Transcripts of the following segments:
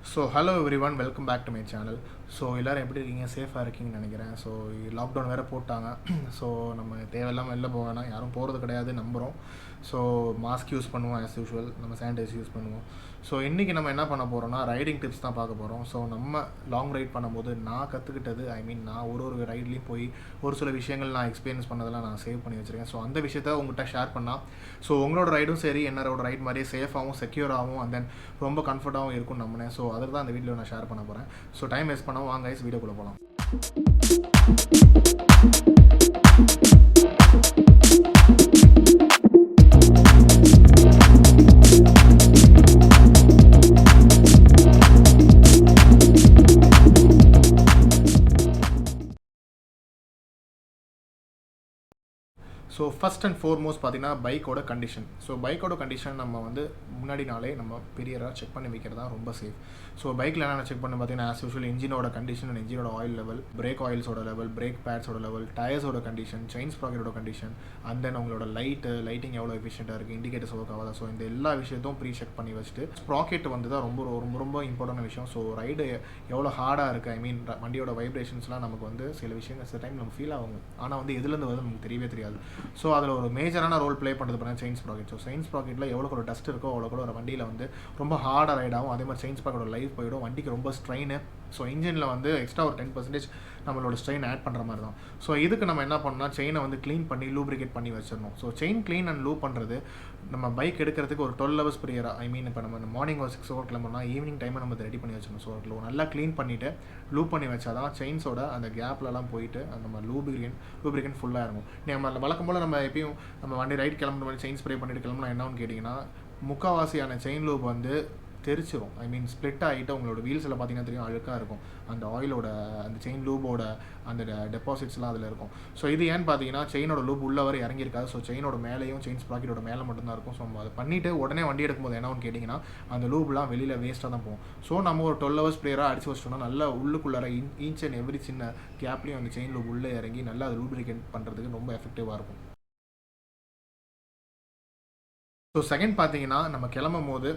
So hello everyone welcome back to my channel. So எல்லோரும் எப்படி இருக்கீங்க? சேஃபாக இருக்கீங்கன்னு நினைக்கிறேன். ஸோ லாக்டவுன் வேறு போட்டாங்க. ஸோ நம்ம தேவையில்லாமல் வெளில போக வேணாம், யாரும் போகிறது கிடையாது நம்புகிறோம். ஸோ மாஸ்க் யூஸ் பண்ணுவோம் ஆஸ் யூஷுவல், நம்ம சானிடைசர் யூஸ் பண்ணுவோம். ஸோ இன்றைக்கி நம்ம என்ன பண்ண போகிறோம்னா ரைடிங் டிப்ஸ் தான் பார்க்க போகிறோம். ஸோ நம்ம லாங் ரைட் பண்ணும்போது நான் கற்றுக்கிட்டது, நான் ஒரு ரைட்லேயும் போய் ஒரு சில விஷயங்கள் நான் எக்ஸ்பீரியன்ஸ் பண்ணதெல்லாம் நான் சேவ் பண்ணி வச்சுருக்கேன். ஸோ அந்த விஷயத்த உங்கள்கிட்ட ஷேர் பண்ணால் ஸோ உங்களோட ரைடும் சரி என்னோட ரைட் மாதிரியே சேஃபாகவும் செக்யூராகவும் அண்ட் தென் ரொம்ப கம்ஃபர்ட்டாகவும் இருக்கும்னு நம்பினேன். ஸோ அதில் தான் அந்த வீடியோ நான் ஷேர் பண்ண போகிறேன். ஸோ டைம் வேஸ்ட் பண்ணாமல் வாங்க கைஸ் வீடியோக்குள்ளே போகலாம். ஸோ ஃபஸ்ட் அண்ட் ஃபோர்மோஸ்ட் பார்த்தீங்கன்னா பைக்கோட கண்டிஷன். ஸோ பைக்கோட கண்டிஷன் நம்ம வந்து முன்னாடி நாளே நம்ம பெரியராக செக் பண்ணி வைக்கிறது தான் ரொம்ப சேஃப். ஸோ பைக்கில் என்ன செக் பண்ண பார்த்தீங்கன்னா ஆஸ் யூஷுவல் இன்ஜினோட கண்டிஷன், இன்ஜினோட ஆயில் லெவல், பிரேக் ஆயில்ஸோட லெவல், பிரேக் பேட்ஸோட லெவல், டயர்ஸோட கண்டிஷன், செயின் ஸ்ப்ராக்கெட்டோட கண்டிஷன், அண்ட் தென் உங்களோட லைட்டிங் எவ்வளோ எஃபிஷியண்ட்டாக இருக்குது, இண்டிகேட்டர்ஸ் ஒர்க் ஆகாதா. ஸோ இந்த எல்லா விஷயத்தையும் ப்ரீ செக் பண்ணி வச்சுட்டு ஸ்ப்ராக்கெட் வந்து தான் ரொம்ப ரொம்ப ரொம்ப இம்பார்ட்டன்ட் விஷயம். ஸோ ரைடு எவ்வளோ ஹார்டாக இருக்குது, வண்டியோட வைப்ரேஷன்ஸ்லாம் நமக்கு வந்து சில விஷயங்கள் சில டைம் நம்ம ஃபீல் ஆகும், ஆனால் வந்து எதுலேருந்து வருது நமக்கு தெரியவே தெரியாது. ஸோ அதில் ஒரு மேஜரான ரோல் ப்ளே பண்ணுறது பார்த்தீங்கன்னா செயின் ஸ்ப்ராக்கெட். ஸோ செயின் ஸ்ப்ராக்கெட்டில் எவ்வளோ ஒரு டஸ்ட் இருக்கோ அவ்வளோ கூட ஒரு வண்டியில் வந்து ரொம்ப ஹார்டாக ரைட் ஆகும். அதே மாதிரி செயின் ஸ்ப்ராக்கெட்டோட லைஃப் போயிடும், வண்டிக்கு ரொம்ப ஸ்ட்ரெயின். ஸோ இன்ஜினில் வந்து எக்ஸ்ட்ரா ஒரு 10% நம்மளோட ஸ்ட்ரெயின் ஆட் பண்ணுற மாதிரி தான். ஸோ இதுக்கு நம்ம என்ன பண்ணோம்னா செயினை வந்து க்ளீன் பண்ணி லூப்ரிகேட் பண்ணி வச்சிடணும். So chain clean and loop பண்ணுறது நம்ம பைக் எடுக்கிறதுக்கு ஒரு 12 hours ப்ரியராக இப்போ நம்ம மார்னிங் ஒரு 6 o'clock கிளம்புனா ஈவினிங் டைமை நம்ம ரெடி பண்ணி வச்சிடணும். ஸோ நல்லா க்ளீன் பண்ணிவிட்டு லூப் பண்ணி வச்சா தான் செயின்ஸோட அந்த கேப்லலாம் போயிட்டு அந்த நம்ம லூப்ரிகேட் ஃபுல்லாக இருக்கும். நம்ம வழக்கம் போல் நம்ம எப்பயும் நம்ம வண்டி ரைட் கிளம்புற மாதிரி செயின் ஸ்ப்ரே பண்ணிட்டு கிளம்புனா என்னன்னு கேட்டிங்கன்னா முக்கால்வாசியான செயின் லூப் வந்து தெரிச்சிரும். ஸ்ப்ளிட் ஆகிட்டு உங்களோட வீல்ஸில் பார்த்தீங்கன்னா தெரியும் அழுக்காக இருக்கும். அந்த ஆயிலோட அந்த செயின் லூபோட அந்த டெபாசிட்ஸ்லாம் அதில் இருக்கும். ஸோ இது ஏன்னு பார்த்தீங்கன்னா செயினோட லூப் உள்ள வரை இறங்கியிருக்காது. ஸோ செயினோட மேலேயும் செயின் ஸ்ப்ராக்கெட்டோட மேலே மட்டும்தான் இருக்கும். ஸோ நம்ம அதை பண்ணிவிட்டு உடனே வண்டி எடுக்கும்போது என்னன்னு கேட்டிங்கன்னா அந்த லூப்லாம் வெளியில் வேஸ்ட்டாக தான் போகும். ஸோ நம்ம ஒரு 12 hours ப்ரேயராக அடிச்சு வச்சிட்டோம்னா நல்லா உள்ளுக்குள்ளார ஈச் அண்ட் எவ்ரி சின்ன கேப்லேயும் அந்த செயின் லூப் உள்ளே இறங்கி நல்லா அது லூப்ரிகேட் பண்ணுறதுக்கு ரொம்ப எஃபெக்டிவாக இருக்கும். ஸோ செகண்ட் பார்த்தீங்கன்னா நம்ம கிளம்பும் போது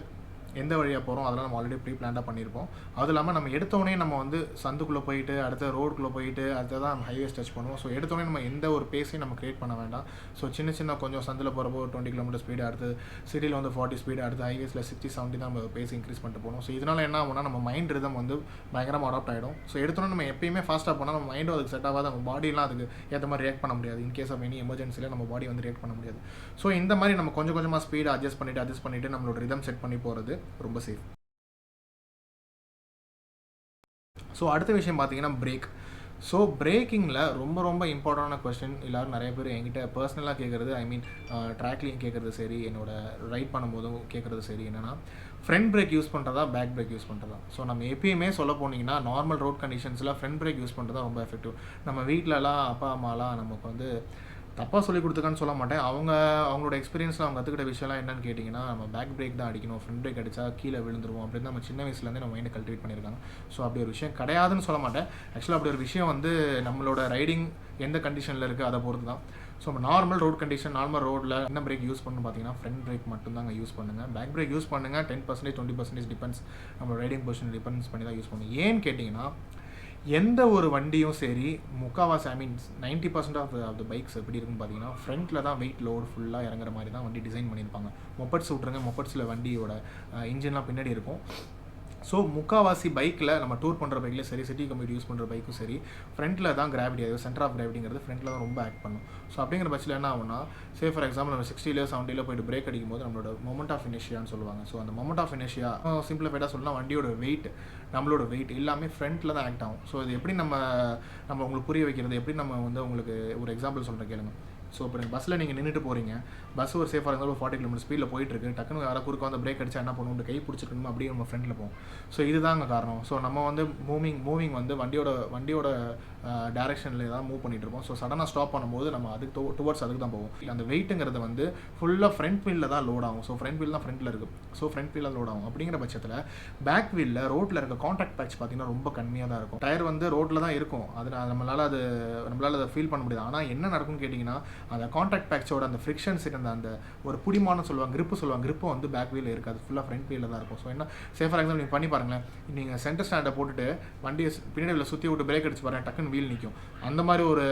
எந்த வழியாக போகிறோம் அதெல்லாம் நம்ம ஆல்ரெடி ப்ரீ பிளான்டாக பண்ணியிருப்போம். அதுவும் இல்லாமல் நம்ம எடுத்தோடனே நம்ம வந்து சந்துக்குள்ளே போயிட்டு அடுத்த ரோடுக்குள்ளே போயிட்டு அடுத்த தான் நம்ம ஹைவேஸ் டச் பண்ணுவோம். ஸோ எடுத்தோடனே நம்ம எந்த ஒரு பேஸையும் நம்ம கிரியேட் பண்ண வேண்டாம். ஸோ சின்ன கொஞ்சம் சந்தில் போகிறப்போ 20 km ஸ்பீடு, அடுத்து சிட்டியில் வந்து 40 ஸ்பீடு, அடுத்து ஹைவேஸில் 60-70 தான் நம்ம பேஸ் இன்க்ரீஸ் பண்ணிட்டு போகணும். ஸோ இதனால் என்ன ஆகும்னா நம்ம மைண்ட் ரிதம் வந்து பயங்கரமாக அடாப்ட் ஆகிடும். ஸோ எடுத்தோன்னே நம்ம எப்பயுமே ஃபாஸ்ட்டாக போனால் நம்ம மைண்டும் அதுக்கு செட் ஆகாது, நம்ம பாடியெலாம் அதுக்கு ஏற்ற மாதிரி ரியாக்ட் பண்ண முடியாது. இன்கேஸ் ஆஃப் எனி எமர்ஜென்சியில் நம்ம பாடி வந்து ரியாக்ட் பண்ண முடியாது. ஸோ இந்த மாதிரி நம்ம கொஞ்சமாக ஸ்பீடு அட்ஜஸ்ட் பண்ணிவிட்டு நம்மளோட ரிதம் செட் பண்ணி போகிறது ரொம்ப சேஃப். ஸோ அடுத்த விஷயம் பார்த்தீங்கன்னா பிரேக். ஸோ பிரேக்கிங்கில் ரொம்ப இம்பார்ட்டண்டான கொஸ்டின் எல்லோரும் நிறைய பேர் என்கிட்ட பர்சனலாக கேட்குறது, ட்ராக்லேயும் கேட்குறது சரி, என்னோடய ரைட் பண்ணும்போதும் கேட்குறது சரி, என்னென்னா ஃப்ரண்ட் பிரேக் யூஸ் பண்ணுறதா பேக் பிரேக் யூஸ் பண்ணுறதா. ஸோ நம்ம எப்பயுமே சொல்ல போனீங்கன்னா நார்மல் ரோட் கண்டிஷன்ஸில் ஃப்ரண்ட் பிரேக் யூஸ் பண்ணுறது தான் ரொம்ப எஃபெக்டிவ். நம்ம வீட்டிலலாம் அப்பா அம்மாலாம் நமக்கு வந்து தப்பாக சொல்லி கொடுத்துக்கான்னு சொல்ல மாட்டேன், அவங்களோட எக்ஸ்பீரியன்ஸில் அவங்க கற்றுக்கிட்ட விஷயம்லாம் என்னென்னு கேட்டிங்கன்னா நம்ம பேக் பிரேக் தான் அடிக்கணும், ஃப்ரண்ட் பிரேக் அடித்தா கீழே விழுந்துருவோம் அப்படின்னு நம்ம சின்ன வயசுலேருந்தே நம்ம மைண்டை கல்டிவேட் பண்ணியிருக்காங்க. ஸோ அப்படி ஒரு விஷயம் கிடையாதுன்னு சொல்ல மாட்டேன். ஆக்சுவலாக அப்படி ஒரு விஷயம் வந்து நம்மளோட ரைடிங் எந்த கண்டிஷனில் இருக்குது அதை பொறுத்து தான். ஸோ நம்ம நார்மல் ரோட் கண்டிஷன், நார்மல் ரோடில் என்ன பிரேக் யூஸ் பண்ணணும் பார்த்தீங்கன்னா ஃப்ரண்ட் பிரேக் மட்டும்தாங்க யூஸ் பண்ணுங்கள். பேக் பிரேக் யூஸ் பண்ணுங்கள் 10% 20% டிபெண்ட்ஸ், நம்ம ரைடிங் பொசிஷன் டிபெண்ட்ஸ் பண்ணி தான் யூஸ் பண்ணுங்கள். ஏன்னு கேட்டிங்கன்னா எந்த ஒரு வண்டியும் சரி முக்கால்வாசி 90% ஆஃப் த பைக்ஸ் எப்படி இருக்குன்னு பார்த்தீங்கன்னா ஃப்ரண்ட்டில் தான் வெயிட் லோடு ஃபுல்லாக இறங்குற மாதிரி தான் வண்டி டிசைன் பண்ணியிருப்பாங்க. மொப்பட்ஸ் விட்ருங்க, மொப்பட்ஸில் வண்டியோட இன்ஜின்லாம் பின்னாடி இருக்கும். ஸோ முக்கால்வாசி பைக்கில் நம்ம டூர் பண்ணுற பைக்லேயும் சரி, சிட்டி கம்யூட் யூஸ் பண்ணுற பைக்கும் சரி, ஃப்ரண்ட்டில் தான் கிராவிட்டி, அதாவது சென்டர் ஆஃப் கிராவிட்டிங்கிறது ஃப்ரண்ட்டில் தான் ரொம்ப ஆக்ட் பண்ணும். ஸோ அப்படிங்கிற பட்சத்தில் என்ன ஆகும்னா ஃபார் எக்ஸாம்பிள் நம்ம 60 70 போய்ட்டு பிரேக் அடிக்கும் போது நம்மளோட மொமெண்ட் ஆஃப் இனர்ஷியான்னு சொல்லுவாங்க. ஸோ அந்த மொமெண்ட் ஆஃப் இனர்ஷியா சிம்பிளிஃபைடாக சொல்லலாம் வண்டியோட வெயிட், நம்மளோட வெயிட் எல்லாமே ஃப்ரண்ட்டில் தான் ஆக்ட் ஆகும். ஸோ இது எப்படி நம்ம உங்களுக்கு புரிய வைக்கிறது, எப்படி நம்ம வந்து உங்களுக்கு ஒரு எக்ஸாம்பிள் சொல்கிறேன் கேளுங்க. ஸோ இப்போ பஸ்ஸில் நீங்கள் நின்றுட்டு போகிறீங்க, பஸ் ஒரு சேஃபாக இருந்தாலும் 40 km ஸ்பீடில் போயிட்டுருக்கு, டக்குன்னு யாராவது குறுக்க வந்து பிரேக் அடிச்சா என்ன பண்ணுவோம், கை பிடிச்சிக்கணும் அப்படியே நம்ம ஃப்ரெண்டில் போவோம். ஸோ இதுதாங்க காரணம். ஸோ நம்ம வந்து மூவிங் வந்து வண்டியோட டேரெக்ஷனில் தான் மூவ் பண்ணிகிட்டு இருப்போம். ஸோ சடனாக ஸ்டாப் பண்ணும்போது நம்ம அதுக்கு டுவர்ட்ஸ் அதுக்கு தான் போவோம். அந்த வெயிட்டுங்கிறது வந்து ஃபுல்லாக ஃப்ரண்ட் வீலில் தான் லோட் ஆகும். ஸோ ஃப்ரண்ட் வீல் தான் ஃப்ரண்ட்டில் இருக்குது. ஸோ ஃப்ரண்ட் வீலில் லோட் ஆகும். அப்படிங்கிற பட்சத்தில் பேக் வீலில் ரோட்டில் இருக்க கான்டாக்ட் பேட்ச் பார்த்திங்கன்னா ரொம்ப கம்மியாக தான் இருக்கும். டயர் வந்து ரோட்டில் தான் இருக்கும், அது நம்மளால் அதை ஃபீல் பண்ண முடியாது. ஆனால் என்ன நடக்கும்னு கேட்டிங்கன்னா அந்த கான்டாக்ட் பேட்சோட அந்த ஃப்ரிக்ஷன்ஸ் இருந்த அந்த ஒரு புடிமானம் சொல்லுவாங்க, கிரிப்பு வந்து பேக் வீல் இருக்காது, ஃபுல்லாக ஃப்ரண்ட் வீலில் தான் இருக்கும். ஸோ என்ன ஃபார் எக்ஸாம்பிள் நீங்கள் பண்ணி பாருங்களேன், நீங்கள் சென்டர் ஸ்டாண்டை போட்டுட்டு வண்டியை பின்னாடி சுற்றி விட்டு பிரேக் அடிச்சு பாருங்கள், டக்குன்னு வீல் நிற்கும். அந்த மாதிரி ஒரு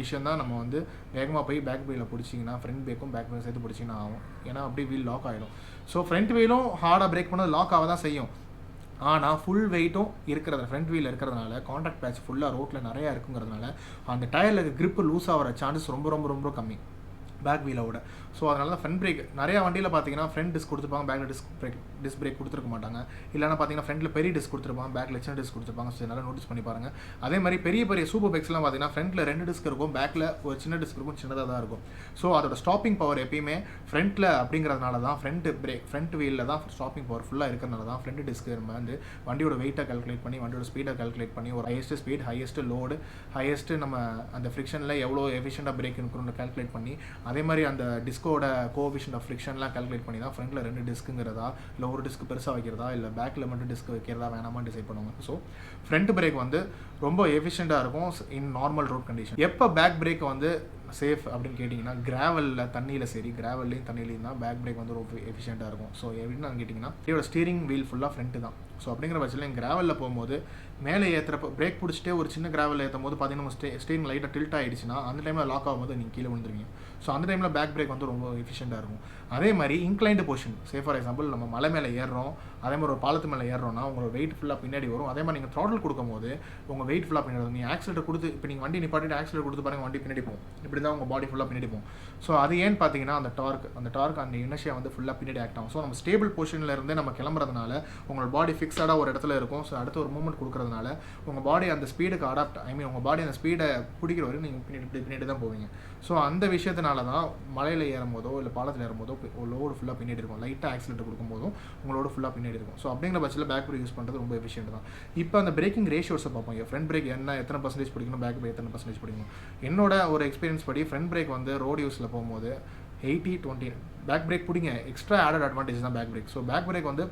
விஷயம் தான் நம்ம வந்து வேகமாக போய் பேக் வீலில் பிடிச்சிங்கன்னா ஃப்ரண்ட் பிரேக்கும் பேக் வீலும் சேர்த்து பிடிச்சிங்கன்னா ஆகும். ஏன்னா அப்படியே வீல் லாக் ஆகிடும். ஸோ ஃப்ரண்ட் வீலும் ஹார்டாக பிரேக் பண்ணது லாக் ஆக தான் செய்யும். ஆனால் ஃபுல் வெயிட்டும் இருக்கிறது ஃப்ரண்ட் வீலில் இருக்கிறதுனால கான்டாக்ட் பேட்ச் ஃபுல்லாக ரோட்டில் நிறையா இருக்குங்கிறதுனால அந்த டயரில் கிரிப்பு லூஸ் ஆகிற சான்சஸ் ரொம்ப ரொம்ப ரொம்ப கம்மி பேக் வீலோட. ஸோ அதனால தான் ஃப்ரண்ட் பிரேக் நிறையா வண்டியில் பார்த்தீங்கன்னா ஃப்ரண்ட் டிஸ்க் கொடுத்துருப்பாங்க, பேக்கில் டிஸ்க் பிரேக் கொடுத்துருக்க மாட்டாங்க. இல்லைனா பார்த்தீங்கன்னா ஃப்ரண்ட்டில் பெரிய டிஸ்க் கொடுத்துருப்பாங்க, பேக்கில் சின்ன டிஸ்க் கொடுத்துருப்பாங்க. ஸோ நல்லா நோட்டீஸ் பண்ணி பாருங்கள். அதே மாதிரி பெரிய சூப்பர் பைக்ஸ்லாம் பார்த்தீங்கன்னா ஃப்ரண்ட்டில் 2 டிஸ்க் இருக்கும், பேக்கில் ஒரு சின்ன டிஸ்க் இருக்கும், சின்னதாக தான் இருக்கும். ஸோ அதோட ஸ்டாப்பிங் பவர் எப்பயுமே ஃப்ரண்ட்டில் அப்படிங்கிறதுனால தான் ஃப்ரண்ட் வீலில் தான் ஸ்டாப்பிங் பவர் ஃபுல்லாக இருக்கிறதுனால தான் ஃப்ரண்ட் டிஸ்க் நம்ம வந்து வண்டியோட வெயிட்டை கால்குலேட் பண்ணி வண்டியோட ஸ்பீடை கால்குலேட் பண்ணி ஒரு highest speed, highest load, highest நம்ம அந்த ஃப்ரிக்ஷனில் எவ்வளோ எஃபிஷியண்டாக பிரேக் இருக்கணும்னு கால்குலேட் பண்ணி அதே மாதிரி அந்த டிஸ்கோட கோஎஃபிஷியன்ட் ஆஃப் ஃப்ரிக்ஷன்லாம் கால்குலேட் பண்ணி தான் ஃப்ரண்ட்டில் 2 டிஸ்க்குங்கிறதா இல்லை ஒரு டிஸ்க் பெருசாக வைக்கிறதா இல்லை பேக்கில் மட்டும் டிஸ்க் வைக்கிறதா வேணாமா டிசைட் பண்ணுவாங்க. ஸோ ஃப்ரண்ட் பிரேக் வந்து ரொம்ப எஃபிஷியண்டாக இருக்கும் இன் நார்மல் ரோட் கண்டிஷன். எப்போ பேக் பிரேக் வந்து சேஃப் அப்படின்னு கேட்டிங்கன்னா கிராவலில் தண்ணியிலையும் தான் பேக் பிரேக் வந்து ரொம்ப எஃபிஷியண்டாக இருக்கும். ஸோ எப்படின்னு கேட்டிங்கன்னா இதோட ஸ்டீரிங் வீல் ஃபுல்லாக ஃப்ரண்ட்டு தான். ஸோ அப்படிங்கிற பட்சத்தில் கிராவலில் போகும்போது மேலே ஏற்றுறப்போ பிரேக் பிடிச்சிட்டே ஒரு சின்ன கிராவலில் ஏற்றும் போது பார்த்தீங்கன்னா ஸ்டீரிங் லைட்டாக டில்ட் ஆகிடுச்சுன்னா அந்த டைமில் லாக் ஆகும்போது நீங்கள் கீழே விழுந்துருவீங்க. ஸோ அந்த டைமில் பேக் பிரேக் வந்து ரொம்ப எஃபிஷியண்டாக இருக்கும். அதே மாதிரி இன்க்ளைன்டு பொசிஷன், ஃபார் எக்ஸாம்பிள் நம்ம மலை மேலே ஏறுறோம், அதே மாதிரி ஒரு பாலத்து மேலே ஏறுறோம்னா உங்களோட வெயிட் ஃபுல்லாக பின்னாடி வரும். அதே மாதிரி நீங்கள் த்ராட்டில் கொடுக்கும்போது உங்கள் வெயிட் ஃபுல்லாக பின்னாடி வரும். நீங்கள் ஆக்சிலேட்டர் கொடுத்து இப்போ நீங்கள் வண்டி நிப்பாட்டிட்டு ஆக்சிலேட்டர் கொடுத்து பாருங்கள், வண்டி பின்னாடி போகும். இப்படி தான் உங்கள் பாடி ஃபுல்லாக பின்னாடி போகும். ஸோ அது ஏன்னு பார்த்தீங்கன்னா அந்த டார்க் அந்த இனர்ஷியா வந்து ஃபுல்லாக பின்னாடி ஆக்ட் ஆகும். ஸோ நம்ம ஸ்டேபிள் பொசிஷனில் இருந்தே நம்ம கிளம்புறதுனால உங்களோட பாடி ஃபிக்ஸடாக ஒரு இடத்துல இருக்கும். ஸோ அடுத்து ஒரு மூவ்மெண்ட் கொடுக்குறதுனால உங்கள் பாடி அந்த ஸ்பீடுக்கு உங்கள் பாடி அந்த ஸ்பீடை பிடிக்கிற வரைக்கும் நீங்கள் பின்னாடி தான் போவீங்க. ஸோ அந்த விஷயத்தினால தான் மலையில் ஏறும் போதோ இல்லை பாலத்தில் ஏறும்போதோ லோடு ஃபுல்லாக பின்னாடி இருக்கும், லைட்டாக ஆக்சிலேட்டர் கொடுக்கும்போதும் உங்களோட ஃபுல்லாக பின்னாடி இருக்கும். ஸோ அப்படிங்கிற பட்சத்தில் பேக் பிரேக் யூஸ் பண்ணுறது ரொம்ப எஃபிஷியன்ட் தான். இப்போ அந்த பிரேக்கிங் ரேஷியோஸை பார்ப்போம். ஃப்ரண்ட் பிரேக் எத்தனை பர்சன்டேஜ் பிடிக்கணும், பேக் பிரேக் எத்தனை பர்சன்டேஜ் பிடிக்கணும். என்னோட ஒரு எக்ஸ்பீரியன்ஸ் படி ஃப்ரண்ட் பிரேக் வந்து ரோடு யூஸில் போகும்போது 80-20 பேக் பிரேக் பிடிங்க. எக்ஸ்ட்ரா ஆடட் அட்வான்டேஜ் தான் back brake. So back brake வந்து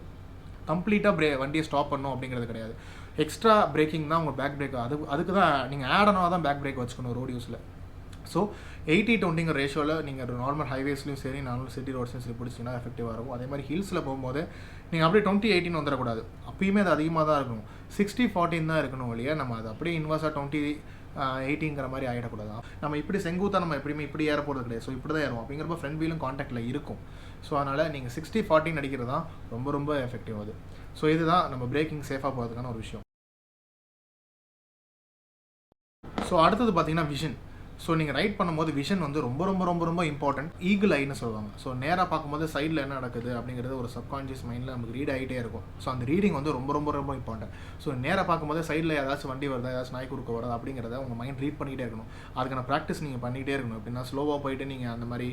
கம்ப்ளீட்டாக வண்டியை ஸ்டாப் பண்ணணும் அப்படிங்கிறது கிடையாது. எக்ஸ்ட்ரா பிரேக்கிங் தான் உங்கள் பேக் பிரேக். அதுக்கு தான் நீங்கள் ஆடனாக தான் பேக் பிரேக் வச்சுக்கணும் ரோடு யூஸில். ஸோ 80-20 ரேஷியோவில் நீங்கள் நார்மல் ஹைவேஸ்லையும் சரி நார்மல் சிட்டி ரோட்ஸ்லையும் சரி பிடிச்சிங்கன்னா எஃபெக்டிவாக இருக்கும். அதே மாதிரி ஹில்ஸில் போகும்போது நீங்கள் அப்படியே 20-18 வந்துடக்கூடாது. அப்பயுமே அது அதிகமாக தான் இருக்கணும். 60-14 தான் இருக்கணும் இல்லையா. நம்ம அது அப்படியே இன்வர்ஸாக 20-80 மாதிரி ஆகிடக்கூடாது. நம்ம இப்படி செங்குத்தாக நம்ம எப்படியுமே இப்படி ஏற போகிறது கிடையாது. ஸோ இப்படி தான் ஏறும். அப்படிங்கிறப்ப ஃப்ரண்ட் வீலும் கான்டாக்டில் இருக்கும். ஸோ அதனால் நீங்கள் 60-14 அடிக்கிறது தான் ரொம்ப ரொம்ப எஃபெக்டிவ் அது. ஸோ இதுதான் நம்ம பிரேக்கிங் சேஃபாக போகிறதுக்கான ஒரு விஷயம். ஸோ அடுத்தது பார்த்தீங்கன்னா விஷன். ஸோ நீங்கள் ரைட் பண்ணும்போது விஷன் வந்து ரொம்ப ரொம்ப ரொம்ப ரொம்ப இம்பார்ட்டன்ட். ஈகிள் ஐன்னு சொல்லுவாங்க. ஸோ நேராக பார்க்கும்போது சைடில் என்ன நடக்குது அப்படிங்கிறது ஒரு சப்கான்ஷியஸ் மைண்டில் நமக்கு ரீட் ஆகிட்டே இருக்கும். ஸோ அந்த ரீடிங் வந்து ரொம்ப ரொம்ப ரொம்ப இம்பார்ட்டன்ட். ஸோ நேராக பார்க்கும்போது சைடில் ஏதாச்சும் வண்டி வருதா, ஏதாச்சும் நாய் குறுக்க வருதா அப்படிங்கிறத உங்கள் மைண்ட் ரீட் பண்ணிகிட்டே இருக்கணும். அதுக்கான ப்ராக்டிஸ் நீங்கள் பண்ணிகிட்டே இருக்கணும். எப்படின்னா ஸ்லோவாக போயிட்டு நீங்கள் அந்த மாதிரி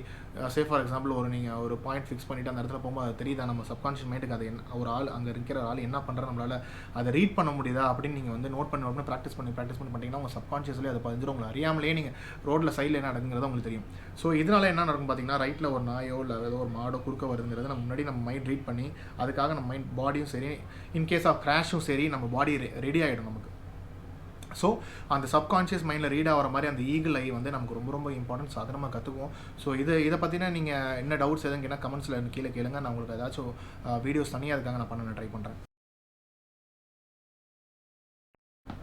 ஃபார் எக்ஸாம்பிள் நீங்கள் ஒரு பாயிண்ட் ஃபிக்ஸ் பண்ணிவிட்டு அந்த இடத்துல போகும்போது அது தெரியுதா நம்ம சப்கான்ஷியஸ் மைண்டுக்கு அது ஒரு ஆள் அங்கே இருக்கிற ஆள் என்ன பண்ணுறா, நம்மளால் அதை ரீட் பண்ண முடியுதா அப்படின்னு நீங்கள் வந்து நோட் பண்ணி ப்ராக்டிஸ் பண்ணி பண்ணிட்டீங்கன்னா உங்கள் சப்கான்ஷியஸ்லேயே அதை பதிஞ்சிடும். உங்களை அறியாமலே நீங்கள் ரோட்டில் சைடில் என்ன நடக்குங்கிறது உங்களுக்கு தெரியும். ஸோ இதனால என்ன நடக்கும் பார்த்தீங்கன்னா ரைட்டில் ஒரு நாயோ இல்லை ஏதோ ஒரு மாடோ குறுக்க வருதுங்கிறது நம்ம முன்னாடி நம்ம மைண்ட் ரீட் பண்ணி அதுக்காக நம்ம மைண்ட் பாடியும் சரி இன்கேஸ் ஆஃப் கிராஷும் சரி நம்ம பாடி ரெடி ஆகிடும் நமக்கு. ஸோ அந்த சப்கான்ஷியஸ் மைண்டில் ரீட் ஆகிற மாதிரி அந்த ஈகிள் ஐ வந்து நமக்கு ரொம்ப ரொம்ப இம்பார்ட்டன்ஸ். அதை நம்ம கற்றுக்குவோம். ஸோ இதை பற்றினா நீங்கள் என்ன டவுட்ஸ் எதுவும் கேட்டால் கமெண்ட்ஸில் கீழே கேளுங்க. நான் உங்களுக்கு ஏதாச்சும் வீடியோஸ் தனியாக அதுக்காக நான் பண்ண ட்ரை பண்ணுறேன்.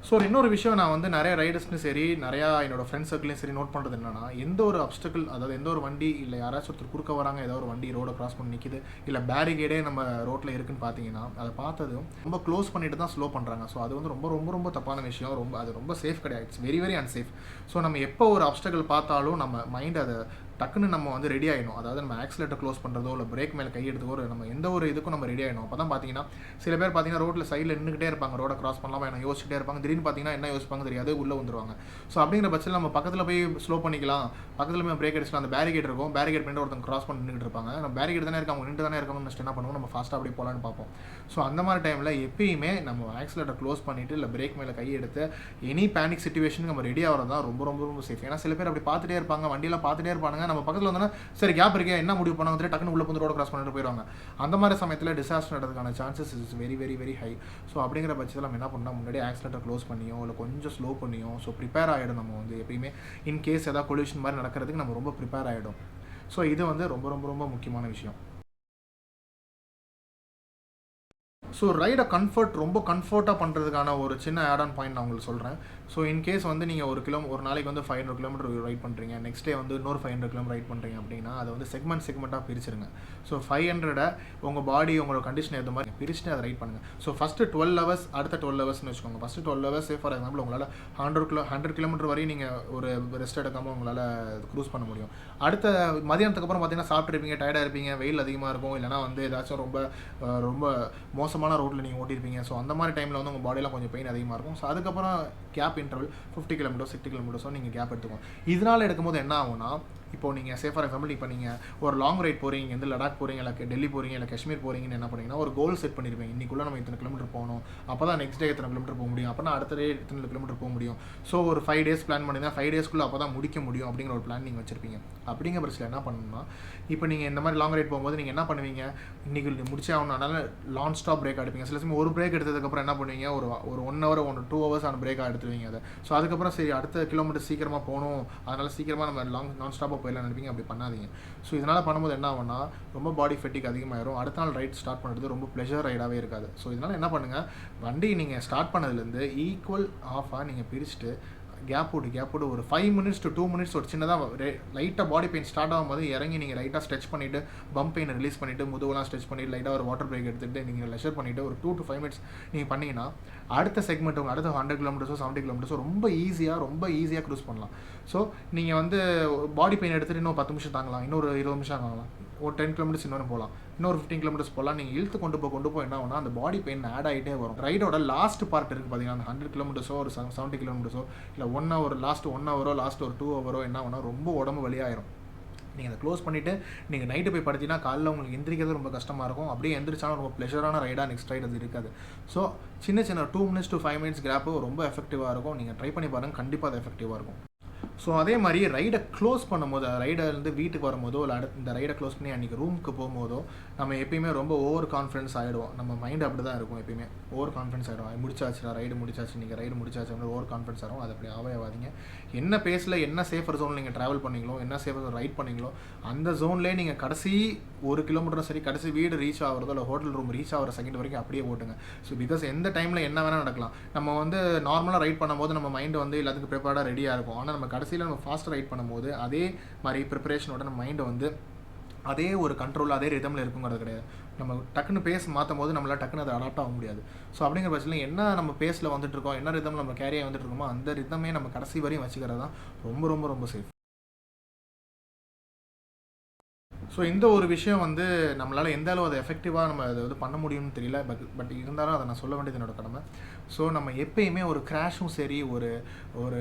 ஸோ இன்னொரு விஷயம் நான் வந்து நிறைய ரைடர்ஸ்லையும் சரி நிறையா என்னோடய ஃப்ரெண்ட்ஸ் சர்க்கிளையும் சரி நோட் பண்ணுறது என்னன்னா, எந்த ஒரு அப்டக்கிள் அதாவது எந்த ஒரு வண்டி இல்லை யாராச்சும் ஒருத்தர் குறுக்க வராங்க, ஏதோ ஒரு வண்டி ரோடை கிராஸ் பண்ணி நிற்கிது இல்லை பேரிகேடே நம்ம ரோட்டில் இருக்குன்னு பார்த்தீங்கன்னா அதை பார்த்ததும் ரொம்ப க்ளோஸ் பண்ணிட்டு தான் ஸ்லோ பண்ணுறாங்க. ஸோ அது வந்து ரொம்ப ரொம்ப ரொம்ப தப்பான விஷயம். அது ரொம்ப சேஃப் கிடையாது. It's very very unsafe. So நம்ம எப்போ ஒரு அப்டக்கிள் பார்த்தாலும் நம்ம மைண்ட் அதை டக்குன்னு நம்ம வந்து ரெடி ஆகிடும். அதாவது நம்ம ஆக்சிலேட்டர் க்ளோஸ் பண்ணுறதோ இல்லை பிரேக் மேலே கை எடுத்துக்கோ நம்ம எந்த ஒரு இதுக்கும் நம்ம ரெடி ஆகிடும். அப்போ தான் பார்த்தீங்கன்னா சில பேர் பார்த்தீங்கன்னா ரோட்டில் சைடில் நின்றுக்கிட்டே இருப்பாங்க, ரோட கிராஸ் பண்ணலாமா என்ன யோசிச்சுட்டே இருப்பாங்க. திடீர்னு பார்த்தீங்கன்னா என்ன யோசிப்பாங்க தெரியாது, உள்ளே வந்துருவாங்க. ஸோ அப்படிங்கிற பட்சத்தில் நம்ம பக்கத்தில் போய் ஸ்லோ பண்ணிக்கலாம், பக்கத்தில் போய் பிரேக் அடிச்சுக்கலாம். அந்த பேரிகேட் இருக்கும், பேரிகேட் பண்ணிட்டு ஒருத்தங்க கிராஸ் பண்ணி நின்றுட்டு இருப்பாங்க. நம்ம பேரிகேட் தானே இருக்காங்க, நின்று தானே இருக்கணும், நெக்ஸ்ட் என்ன பண்ணுவோம், நம்ம ஃபாஸ்ட்டாக அப்படியே போகலான்னு பார்ப்போம். ஸோ அந்த மாதிரி டைமில் எப்பயுமே நம்ம ஆக்சிலேட்டர் க்ளோஸ் பண்ணிவிட்டு இல்லை பிரேக் மேலே கை எடுத்து எனி பேனிக் சிச்சுவேஷனுக்கு நம்ம ரெடி ஆகிறது தான் ரொம்ப ரொம்ப ரொம்ப சேஃப். ஏன்னா சில பேர் அப்படி பார்த்துட்டே இருப்பாங்க, வண்டியெல்லாம் பார்த்துட்டே இருப்பாங்க, நம்ம பக்கத்தில் வந்தோன்னா சரி கேப் இருக்கே என்ன முடிவு பண்ண வந்துட்டு டக்குனு உள்ள வந்து ரோட கிராஸ் பண்ணிட்டு போயிடுவாங்க. அந்த மாதிரி சமயத்தில் டிசாஸ்டர் நடக்கிறதுக்கான chances is very very very high. So அப்படிங்கிற பட்சத்தில் நம்ம என்ன பண்ணால் முன்னாடி ஆக்சிலேட்டர் க்ளோஸ் பண்ணியோ இல்லை கொஞ்சம் ஸ்லோ பண்ணியோ ஸோ ப்ரிப்பேர் ஆகிடும். நம்ம வந்து எப்பயுமே இன்கேஸ் ஏதாவது கொல்யூஷன் மாதிரி நடக்கிறதுக்கு நம்ம ரொம்ப ப்ரிப்பேர் ஆகிடும். ஸோ இது வந்து ரொம்ப ரொம்ப ரொம்ப முக்கியமான விஷயம். ஸோ ரைடை ரொம்ப கம்ஃபர்ட்டாக பண்ணுறதுக்கான ஒரு சின்ன ஆட் ஆன் பாயிண்ட் நான் உங்களுக்கு சொல்கிறேன். ஸோ இன்கேஸ் வந்து நீங்கள் ஒரு நாளைக்கு வந்து 500 கிலோமீட்டர் ரைட் பண்ணுறீங்க, நெக்ஸ்ட் டே வந்து இன்னொரு 500 கிலோமீட்டர் ரைட் பண்ணுறீங்க அப்படின்னா அதை வந்து செக்மெண்ட்டாக பிரிச்சுருங்க. ஸோ 500 உங்கள் பாடி உங்களோட கண்டிஷன் ஏற்ற மாதிரி பிரிச்சுட்டு அதை ரைட் பண்ணுங்கள். ஸோ ஃபஸ்ட்டு 12 ஹவர்ஸ் அடுத்த 12 ஹவர்ஸ்னு வச்சுக்கோங்க. ஃபஸ்ட்டு 12 ஹவர்ஸ் ஃபார் எக்ஸாம்பிள் உங்களால் 100 கிலோமீட்டர் வரையும் நீங்கள் ஒரு ரெஸ்ட் எடுக்காமல் உங்களால் க்ரூஸ் பண்ண முடியும். அடுத்த மதியானத்துக்கு அப்புறம் பார்த்தீங்கன்னா சாப்பிட்ருப்பீங்க, டயர்டாக இருப்பீங்க, வெயில் அதிகமாக இருக்கும், இல்லைனா வந்து ஏதாச்சும் ரொம்ப மோசமான ரோட்டில் நீங்கள் ஓட்டியிருப்பீங்க. ஸோ அந்த மாதிரி டைமில் வந்து உங்கள் பாடியில் கொஞ்சம் பெயின் அதிகமாக இருக்கும். ஸோ அதுக்கப்புறம் கேப் இன்டர்வல் 50 கிலோமீட்டர்ஸ் 60 கிலோமீட்டர்ஸோ நீங்கள் கேப் எடுத்துக்கோங்க. இதனால் எடுக்கும்போது என்ன ஆகும்னா, இப்போ நீங்கள் ஃபார் எக்ஸாம்பிள் இப்போ நீங்கள் ஒரு லாங் ரைட் போகிறீங்க, வந்து லடாக் போகிறீங்க, இல்லை டெல்லி போகிறீங்க, இல்லை காஷ்மீர் போகிறீங்கன்னு என்ன பண்ணீங்கன்னா ஒரு கோல் செட் பண்ணியிருப்பீங்க. இன்றைக்குள்ளே நம்ம இத்தனை கிலோமீட்டர் போகணும், அப்போ தான் நெக்ஸ்ட் டே இத்தனை கிலோமீட்டர் போக முடியும், அப்போ தான் அடுத்த டே இத்தனை கிலோமீட்டர் போக முடியும். ஸோ ஒரு 5 டேஸ் பிளான் பண்ணியிருந்தா 5 டேஸ்க்குள்ளே அப்போ தான் முடிக்க முடியும் அப்படிங்கிற ஒரு பிளான் நீங்கள் வச்சிருப்பீங்க. அப்படிங்கிற பட்சத்தில் என்ன பண்ணணும்னா, இப்போ நீங்கள் இந்த மாதிரி லாங் ரைட் போகும்போது நீங்கள் என்ன பண்ணுவீங்க, இன்றைக்கி முடிச்சே ஆகணும்னால நான் ஸ்டாப் பிரேக் எடுப்பீங்க. சில சமயம் ஒரு பிரேக் எடுத்ததுக்கப்புறம் என்ன பண்ணுவீங்க, ஒரு 1 ஹவர் 2 ஹவர்ஸ் ஆன பிரேக்காக எடுத்துவீங்க அதை. ஸோ அதுக்கப்புறம் சரி அடுத்த கிலோமீட்டர் சீக்கிரமாக போகணும், அதனால் சீக்கிரமாக நம்ம நான் ஸ்டாப்பாக போயிடலாம் நினைப்பீங்க. அப்படி பண்ணாதீங்க. ஸோ இதனால் பண்ணும்போது என்ன ஆகும்னா, ரொம்ப பாடி ஃபெட்டிக் அதிகமாகிடும். அடுத்த நாள் ரைட் ஸ்டார்ட் பண்ணுறது ரொம்ப ப்ளெஷர் ரைடாகவே இருக்காது. ஸோ இதனால் என்ன பண்ணுங்கள், வண்டி நீங்கள் ஸ்டார்ட் பண்ணதுலேருந்து ஈக்குவல் ஆஃபாக நீங்கள் பிரிச்சுட்டு கேப் விட்டு ஒரு 5 மினிட்ஸ் to 2 மினிட்ஸ் ஒரு சின்னதாக லைட்டாக பாடி பெயின் ஸ்டார்ட் ஆகும்போது இறங்கி நீங்கள் லைட்டாக ஸ்ட்ரெச் பண்ணிவிட்டு பம்ப் பெயினை ரிலீஸ் பண்ணிவிட்டு முதுவெல்லாம் ஸ்ட்ரெச் பண்ணிவிட்டு லைட்டாக ஒரு வாட்டர் பிரேக் எடுத்துகிட்டு நீங்கள் லெஷர் பண்ணிவிட்டு ஒரு 2 to 5 மினிட்ஸ் நீங்கள் பண்ணிங்கன்னா அடுத்த செக்மெண்ட் உங்கள் அடுத்த 100 கிலோமீட்டர்ஸோ 70 கிலோமீட்டர்ஸோ ரொம்ப ஈஸியாக க்ரூஸ் பண்ணலாம். ஸோ நீங்கள் வந்து பாடி பெயின் எடுத்துகிட்டு இன்னும் 10 நிமிஷம் தாங்கலாம், இன்னொரு 20 நிமிஷம் தாங்கலாம், ஒரு 10 கிலோமீட்டர்ஸ் இன்னொரு போகலாம், இன்னொரு 15 கிலோமீட்டர்ஸ் போகலாம். நீங்கள் இழுத்து கொண்டு போய் என்ன ஆகும்னா அந்த பாடி பெயின் ஆட் ஆகிட்டே வரும். ரைடோட லாஸ்ட் பார்ட் இருக்குது பார்த்தீங்கன்னா, அந்த 100 கிலோமீட்டர்ஸோ ஒரு 70 கிலோமீட்டர்ஸோ இல்லை 1 ஹவர் லாஸ்ட் 1 ஹவரோ லாஸ்ட் ஒரு 2 ஹவரோ என்ன ஆகும்னா ரொம்ப உடம்பு வலியாயிரும். நீங்கள் அதை க்ளோஸ் பண்ணிவிட்டு நீங்கள் நைட்டு போய் படுத்தினா காலையில் உங்களுக்கு எந்திரிக்கிறது ரொம்ப கஷ்டமாக இருக்கும். அப்படியே எந்திரிச்சாலும் ரொம்ப ப்ளெஷரான ரைடாக நெக்ஸ்ட் ரைடு அது இருக்காது. ஸோ சின்ன 2 மினிட்ஸ் to 5 மினிட்ஸ் கேப்பு ரொம்ப எஃபெக்டிவாக இருக்கும். நீங்கள் ட்ரை பண்ணி பாருங்கள், கண்டிப்பாக அது எஃபெக்டிவாக இருக்கும். ஸோ அதே மாதிரி ரைடை க்ளோஸ் பண்ணும்போது, ரைடர்லேருந்து வீட்டுக்கு வரும்போதோ இல்லை இந்த ரைடை க்ளோஸ் பண்ணி அன்றைக்கி ரூமுக்கு போகும்போதோ நம்ம எப்பயுமே ரொம்ப ஓவர் கான்ஃபிடன்ஸ் ஆகிடுவோம். நம்ம மைண்ட் அப்படி தான் இருக்கும், எப்பயுமே ஓவர் கான்ஃபிடன்ஸ் ஆகிடும். முடிச்சாச்சுடா ரைடு முடிச்சாச்சு, நீங்கள் ரைடு முடிச்சாச்சு வந்து ஓவர் கான்ஃபிடன்ஸ் ஆகும். அது அப்படி ஆகாதீங்க. என்ன பேஸில் என்ன சேஃபர் ஜோனில் நீங்கள் ட்ராவல் பண்ணீங்களோ, என்ன சேஃபர் ஜோன் ரைட் பண்ணீங்களோ அந்த ஜோன்லேயே நீங்கள் கடைசி 1 கிலோமீட்டரும் சரி, கடைசி வீடு ரீச் ஆகிறதோ இல்லை ஹோட்டல் ரூம் ரீச் ஆகிற செகண்ட் வரைக்கும் அப்படியே ஓட்டுங்க. ஸோ பிகாஸ் எந்த டைமில் என்ன வேணால் நடக்கலாம். நம்ம வந்து நார்மலாக ரைட் பண்ணும்போது நம்ம மைண்டு வந்து எல்லாத்துக்கும் ப்ரிப்பேர்டாக ரெடியாக இருக்கும். ஆனால் நம்ம கடைசியில் நம்ம ஃபாஸ்ட்டாக ரைட் பண்ணும்போது அதே மாதிரி ப்ரிப்பரேஷனோட நம்ம மைண்டை வந்து அதே ஒரு கண்ட்ரோல் அதே ரிதமில் இருக்குங்கிறது கிடையாது. நம்ம டக்குன்னு பேஸ் மாற்றும் போது நம்மளால் டக்குன்னு அதை அடாப்ட் ஆக முடியாது. ஸோ அப்படிங்கிற பட்சத்தில் என்ன நம்ம பேஸில் வந்துட்டுருக்கோம், என்ன ரிதமில் நம்ம கேரியாக வந்துட்டுருக்கோமோ அந்த ரிதமே நம்ம கடைசி வரையும் வச்சுக்கிறது தான் ரொம்ப சேஃப். ஸோ இந்த ஒரு விஷயம் வந்து நம்மளால் எந்த அளவு அதை எஃபெக்டிவாக நம்ம அதை வந்து பண்ண முடியும்னு தெரியல. பட் இருந்தாலும் அதை நான் சொல்ல வேண்டியது என்னோட கடமை. ஸோ நம்ம எப்பயுமே ஒரு கிராஷும் சரி, ஒரு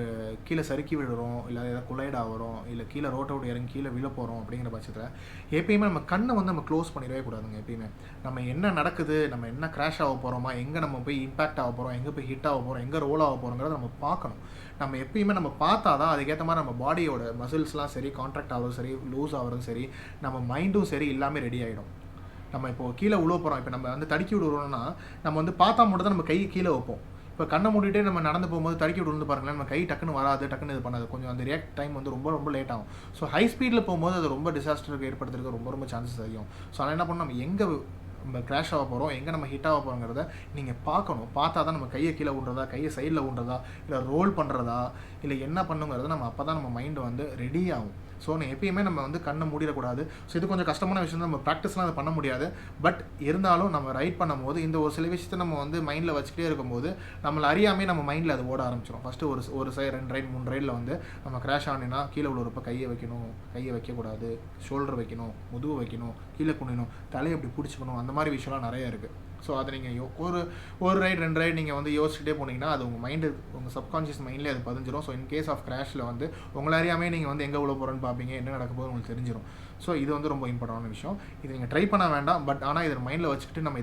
கீழே சறுக்கி விடுறோம், இல்லை ஏதாவது கொலைட் ஆகிறோம், இல்லை கீழே ரோட்டை விட்டு இறங்கி கீழே விழ போகிறோம் அப்படிங்கிற பட்சத்தில் எப்பயுமே நம்ம கண்ணை வந்து நம்ம க்ளோஸ் பண்ணிடவே கூடாதுங்க. எப்பயுமே நம்ம என்ன நடக்குது, நம்ம என்ன கிராஷ் ஆக போகிறோமா, எங்கே நம்ம போய் இம்பாக்ட் ஆக போகிறோம், எங்கே போய் ஹிட் ஆக போகிறோம், எங்கே ரோல் ஆக போகிறோங்கிறத நம்ம பார்க்கணும். நம்ம எப்பயுமே நம்ம பார்த்தா தான் அதுக்கேற்ற மாதிரி நம்ம பாடியோட மசில்ஸ்லாம் சரி, கான்ட்ராக்ட் ஆகிறதும் சரி, லூஸ் ஆகிறதும் சரி, நம்ம மைண்டும் சரி எல்லாமே ரெடி ஆகிடும். நம்ம இப்போ கீழே விழ போகிறோம், இப்போ நம்ம வந்து தடுக்கி விடுறோம்னா நம்ம வந்து பார்த்தா மட்டும் தான் நம்ம கை கீழே வைப்போம். இப்போ கண்ணை மூடிட்டே நம்ம நடந்து போகும்போது தடுக்கி விட்டு பாருங்களேன், நம்ம கை டக்குன்னு வராது, டக்குன்னு இது பண்ணாது, கொஞ்சம் அந்த ரியாக்ட் டைம் வந்து ரொம்ப லேட் ஆகும். ஸோ ஹை ஸ்பீடில் போகும்போது அது ரொம்ப டிசாஸ்டருக்கு ஏற்படுத்துறதுக்கு ரொம்ப சான்சஸ் அதிகம். ஸோ அதனால் என்ன பண்ணணும், நம்ம எங்கே நம்ம கிராஷ் ஆக போகிறோம், எங்கே நம்ம ஹிட் ஆக போகிறோங்கிறத நீங்கள் பார்க்கணும். பார்த்தா தான் நம்ம கையை கீழே விடுறதா, கையை சைடில் விடுறதா, இல்லை ரோல் பண்ணுறதா, இல்லை என்ன பண்ணுங்கிறத நம்ம அப்போ தான் நம்ம மைண்டு வந்து ரெடி ஆகும். ஸோ எப்பயுமே நம்ம வந்து கண்ணை மூடிடக்கூடாது. ஸோ இது கொஞ்சம் கஷ்டமான விஷயம் தான், நம்ம ப்ராக்டிஸ்லாம் அதை பண்ண முடியாது. பட் இருந்தாலும் நம்ம ரைட் பண்ணும்போது இந்த ஒரு சில விஷயத்தை நம்ம வந்து மைண்டில் வச்சுக்கிட்டே இருக்கும்போது நம்மளை அறியாமே நம்ம மைண்டில் அது ஓட ஆரம்பிச்சிடும். ஃபஸ்ட்டு ஒரு சைடு 2 ரைட் 3 ரைடில் வந்து நம்ம கிராஷ் ஆனினா கீழே விழுறப்ப கையை வைக்கணும், கையை வைக்கக்கூடாது, ஷோல்டர் வைக்கணும், முதுகு வைக்கணும், கீழே குனியணும், தலையை அப்படி பிடிச்சிக்கணும், அந்த மாதிரி விஷயம்லாம் நிறைய இருக்குது. ஸோ அதை நீங்கள் ஒரு ரைட் 2 ரைட் நீங்கள் வந்து யோசிச்சுட்டே போனீங்கன்னா அது உங்கள் மைண்டு, உங்கள் சப்கான்ஷியஸ் மைண்ட்லேயே அது பதிஞ்சிடும். ஸோ இன் கேஸ் ஆஃப் கிராஷில் வந்து உங்களை அறியாமே நீங்கள் வந்து எங்கே உள்ள போகிறோன்னு பார்ப்பீங்க, என்ன நடக்க போகுது உங்களுக்கு தெரிஞ்சிடும். ஸோ இது வந்து ரொம்ப இம்பார்ட்டண்டான விஷயம். இது நீங்கள் ட்ரை பண்ண வேண்டாம். பட் ஆனால் இதை மைண்டில் வச்சுக்கிட்டு நம்ம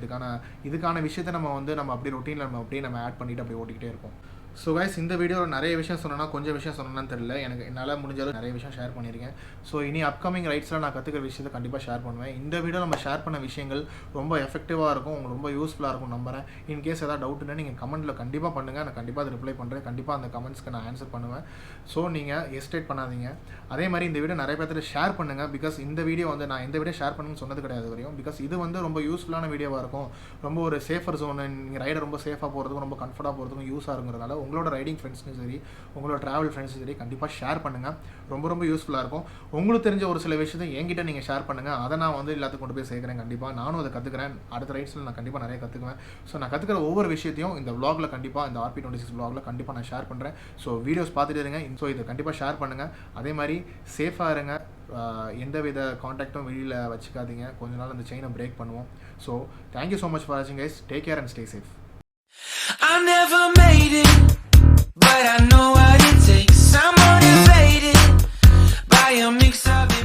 இதுக்கான விஷயத்தை நம்ம அப்படியே ரொட்டீனில் நம்ம ஆட் பண்ணிவிட்டு அப்படியே ஓட்டிக்கிட்டே இருப்போம். ஸோ கைஸ் இந்த வீடியோவில் நிறைய விஷயம் சொன்னேன்னா கொஞ்சம் விஷயம் சொன்னேன்னு தெரியல. என்னால் முடிஞ்சாலும் நிறைய விஷயம் ஷேர் பண்ணியிருக்கேன். ஸோ இனி அப்கமிங் ரைட்ஸில் நான் கற்றுக்கிற விஷயத்தை கண்டிப்பாக ஷேர் பண்ணுவேன். இந்த வீடியோ நம்ம ஷேர் பண்ண விஷயங்கள் ரொம்ப எஃபெக்டிவாக இருக்கும், உங்களுக்கு ரொம்ப யூஸ்ஃபுல்லாக இருக்கும் நம்புறேன். இன்கேஸ் ஏதாவது டவுட்னா நீங்கள் கமெண்ட்டில் கண்டிப்பாக பண்ணுங்கள், நான் கண்டிப்பாக அதை ரிப்ளை பண்ணுறேன். கண்டிப்பாக அந்த கமெண்ட்ஸ்க்கு நான் ஆன்சர் பண்ணுவேன். ஸோ நீங்கள் எஸ்டேட் பண்ணாதீங்க. அதே மாதிரி இந்த வீடியோ நிறைய பேர்த்து ஷேர் பண்ணுங்கள். பிகாஸ் இந்த வீடியோ வந்து நான் இந்த வீடியோ ஷேர் பண்ணுன்னு சொன்னது கிடையாது வரையும். பிகாஸ் இது வந்து ரொம்ப யூஸ்ஃபுல்லான வீடியோவாக இருக்கும், ரொம்ப ஒரு சேஃபர் ஜோன், நீங்கள் ரைடர் ரொம்ப சேஃபாக போகிறதுக்கும் ரொம்ப கம்ஃபர்ட்டாக போகிறதுக்கும் யூஸாக இருக்குங்கிறதால உங்களோட ரைடிங் ஃப்ரெண்ட்ஸ்க்கும் சரி, உங்களோட ட்ராவல் ஃப்ரெண்ட்ஸும் சரி, கண்டிப்பாக ஷேர் பண்ணுங்கள். ரொம்ப ரொம்ப யூஸ்ஃபுல்லாக இருக்கும். உங்களுக்கு தெரிஞ்ச ஒரு சில விஷயத்தை என்கிட்ட நீங்கள் ஷேர் பண்ணுங்கள். அதை நான் வந்து எல்லாத்துக்கும் கொண்டு போய் சேர்க்குறேன். கண்டிப்பாக நானும் அதை கற்றுக்கிறேன். அடுத்த ரைட்ஸில் நான் கண்டிப்பாக நிறைய கற்றுக்குவேன். ஸோ நான் கற்றுக்கிற ஒவ்வொரு விஷயத்தையும் இந்த vlogல கண்டிப்பாக, இந்த RP26 vlogல கண்டிப்பாக நான் ஷேர் பண்ணுறேன். ஸோ வீடியோஸ் பார்த்துட்டு இருங்க. ஸோ இதை கண்டிப்பாக ஷேர் பண்ணுங்கள். அதே மாதிரி சேஃபாக இருங்க. எந்த வித காண்டாக்டும் வெளியில் வச்சுக்காதீங்க. கொஞ்ச நாள் அந்த செயினை பிரேக் பண்ணுவோம். So thank you so much for வாட்சிங் guys. Take care and stay safe. I never made it, but I know what it takes. I'm motivated by a mix of